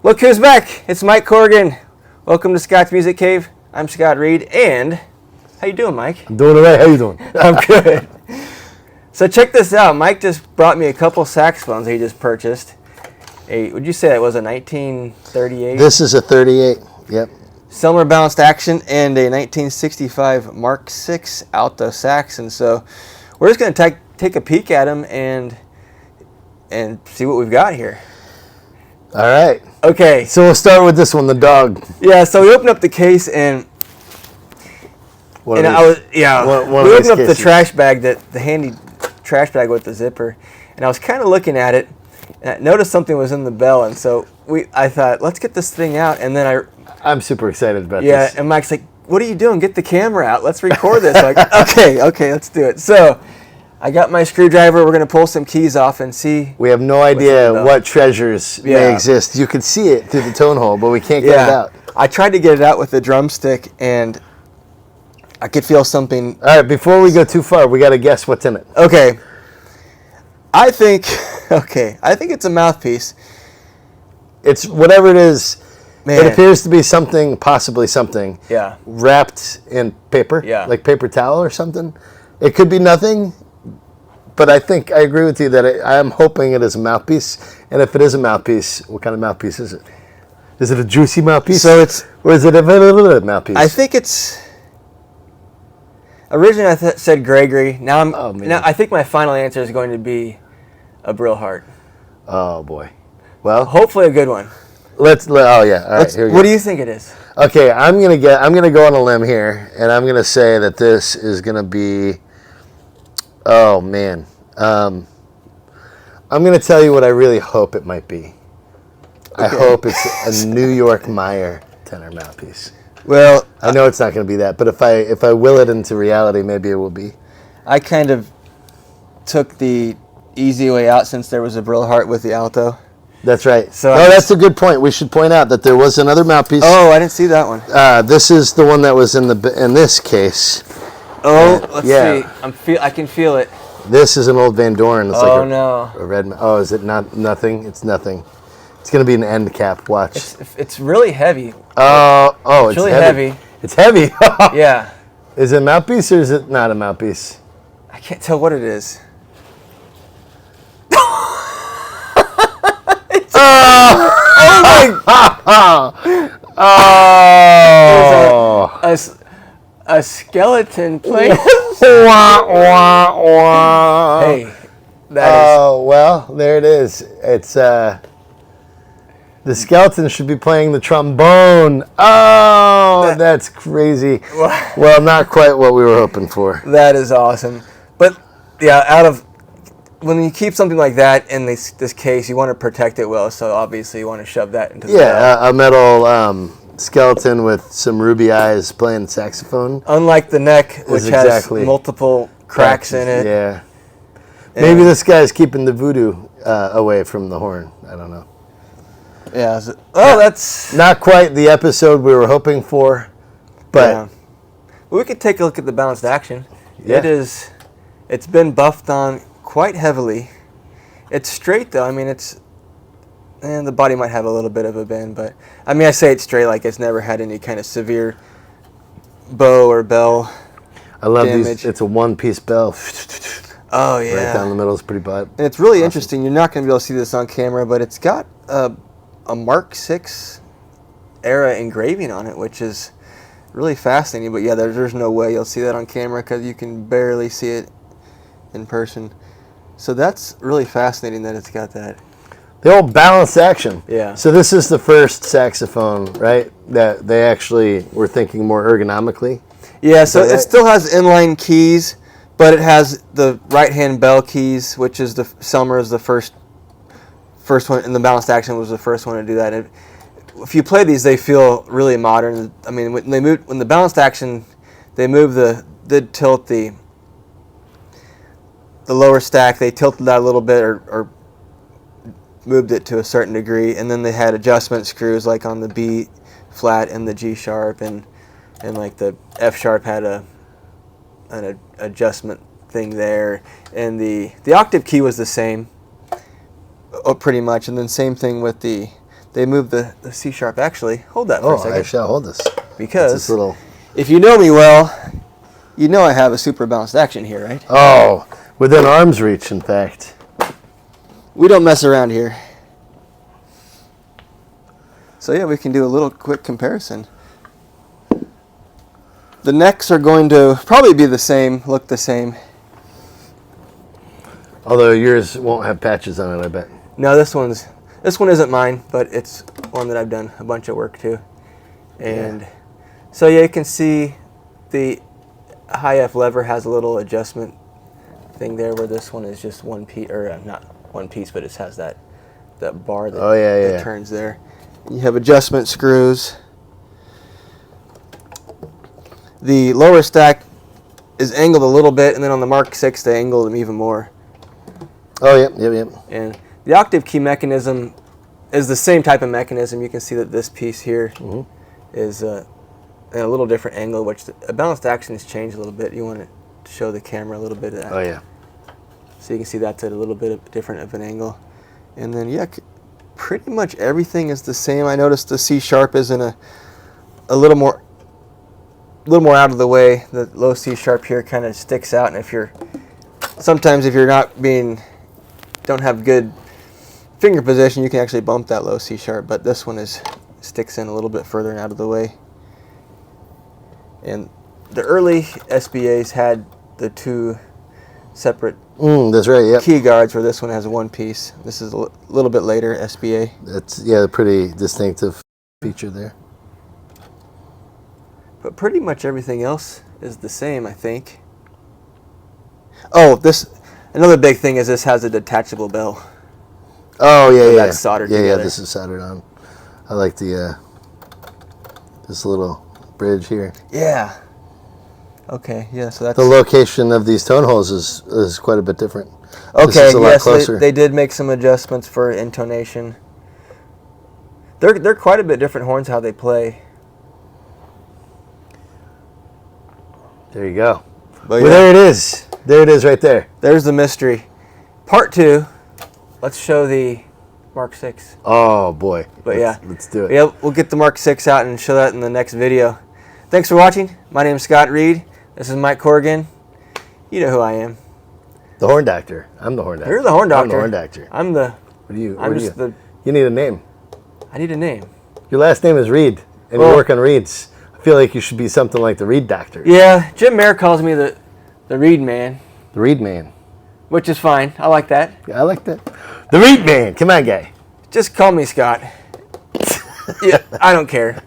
Look who's back! It's Mike Corrigan. Welcome to Scott's Music Cave. I'm Scott Reed, and how you doing, Mike? I'm doing all right. How you doing? I'm good. So check this out. Mike just brought me a couple saxophones he just purchased. Would you say that was a 1938? This is a 38. Yep. Selmer balanced action and a 1965 Mark VI alto sax. And so we're just going to take a peek at them and see what we've got here. All right. Okay. So we'll start with this one, the dog. Yeah. So we opened up the case and we opened up the trash bag, the handy trash bag with the zipper, and I was kind of looking at it, and I noticed something was in the bell, and so I thought, let's get this thing out, and then I'm super excited about this. Yeah, and Mike's like, what are you doing? Get the camera out. Let's record this. I'm like, okay, let's do it. So I got my screwdriver. We're going to pull some keys off and see. We have no idea what treasures may exist. You can see it through the tone hole, but we can't get it out. I tried to get it out with the drumstick, and I could feel something. All right, before we go too far, we got to guess what's in it. Okay. I think it's a mouthpiece. It's whatever it is. Man. It appears to be something, possibly something. Yeah. Wrapped in paper. Yeah. Like paper towel or something. It could be nothing. But I think I agree with you that I'm hoping it is a mouthpiece. And if it is a mouthpiece, what kind of mouthpiece is it? Is it a juicy mouthpiece? Or is it a mouthpiece? I think it's. Originally, I said Gregory. Now I think my final answer is going to be a Brillhart. Oh boy. Well, hopefully a good one. All right. Here we go. What do you think it is? Okay, I'm gonna go on a limb here, and I'm gonna say that this is gonna be. Oh man, I'm gonna tell you what I really hope it might be. Okay. I hope it's a New York Meyer tenor mouthpiece. Well, I know it's not gonna be that, but if I will it into reality, maybe it will be. I kind of took the easy way out since there was a Brillhart with the alto. That's right. So that's a good point. We should point out that there was another mouthpiece. Oh, I didn't see that one. This is the one that was in this case. Oh, let's see. I can feel it. This is an old Van Doren. It's a red. Oh, is it not nothing? It's nothing. It's gonna be an end cap. Watch. It's really heavy. It's really heavy. It's heavy. Yeah. Is it a mouthpiece or is it not a mouthpiece? I can't tell what it is. A skeleton playing. Hey, well, there it is. It's the skeleton should be playing the trombone. Oh, that's crazy. Well, not quite what we were hoping for. That is awesome. But when you keep something like that in this case, you want to protect it well. So obviously, you want to shove that into the a metal skeleton with some ruby eyes playing saxophone. Unlike the neck, which has multiple cracks in it. Yeah. Maybe this guy's keeping the voodoo away from the horn. I don't know. Yeah. That's not quite the episode we were hoping for, but well, we could take a look at the balanced action. Yeah. It's been buffed on quite heavily. It's straight though. I mean, the body might have a little bit of a bend, but I mean, I say it's straight like it's never had any kind of severe bow or bell. I love damage. These. It's a one-piece bell. Oh yeah. Right down the middle is pretty bad. And it's really interesting. You're not going to be able to see this on camera, but it's got a Mark VI era engraving on it, which is really fascinating. But yeah, there's no way you'll see that on camera because you can barely see it in person. So that's really fascinating that it's got that. The old balanced action. Yeah. So this is the first saxophone, right, that they actually were thinking more ergonomically? Yeah, so it still has inline keys, but it has the right-hand bell keys, which is Selmer is the first one, and the balanced action was the first one to do that. And if you play these, they feel really modern. I mean, when the balanced action, they tilt the lower stack, they tilted that a little bit or moved it to a certain degree, and then they had adjustment screws like on the B flat and the G sharp, and like the F sharp had an adjustment thing there, and the octave key was the same, pretty much, and then same thing with the they moved the C sharp. Actually, hold that for a second. I shall hold this. Because this little... if you know me well, you know I have a super balanced action here, right? Oh, within arm's reach, in fact. We don't mess around here. So yeah, we can do a little quick comparison. The necks are going to probably be the same, look the same. Although yours won't have patches on it, I bet. No, this one isn't mine, but it's one that I've done a bunch of work to. And so yeah, you can see the high F lever has a little adjustment thing there, where this one is just one piece, or not one piece, but it has that bar that, that turns there. You have adjustment screws. The lower stack is angled a little bit, and then on the Mark VI they angled them even more. Oh, yep. And the octave key mechanism is the same type of mechanism. You can see that this piece here is at a little different angle, which a balanced action has changed a little bit. You want to show the camera a little bit of that. Oh, yeah. So you can see that's at a little bit different of an angle. And then, yeah, pretty much everything is the same. I noticed the C sharp is in a little more out of the way. The low C sharp here kind of sticks out, and sometimes if you're don't have good finger position, you can actually bump that low C sharp, but this one sticks in a little bit further and out of the way. And the early SBAs had the two separate that's right, yep. key guards, where this one has one piece. This is a little bit later SBA. That's, a pretty distinctive feature there. But pretty much everything else is the same, I think. Oh, another big thing is this has a detachable bell. Oh, yeah. That's soldered together. Yeah, this is soldered on. I like this little bridge here. Yeah. Okay, yeah, so that's... The location of these tone holes is quite a bit different. Okay, this is a lot yes, closer. They did make some adjustments for intonation. They're quite a bit different horns how they play. There you go. But well, there it is. There it is right there. There's the mystery. Part 2, let's show the Mark VI. Oh, boy. But let's do it. Yeah, we'll get the Mark VI out and show that in the next video. Thanks for watching. My name is Scott Reed. This is Mike Corrigan. You know who I am. The Horn Doctor. I'm the Horn Doctor. You're the Horn Doctor. I'm the Horn Doctor. I'm the... What are you? You need a name. I need a name. Your last name is Reed, and you work on reeds. I feel like you should be something like the Reed Doctor. Yeah, Jim Mayer calls me the Reed Man. The Reed Man. Which is fine. I like that. Yeah, I like that. The Reed Man. Come on, guy. Just call me Scott. Yeah, I don't care.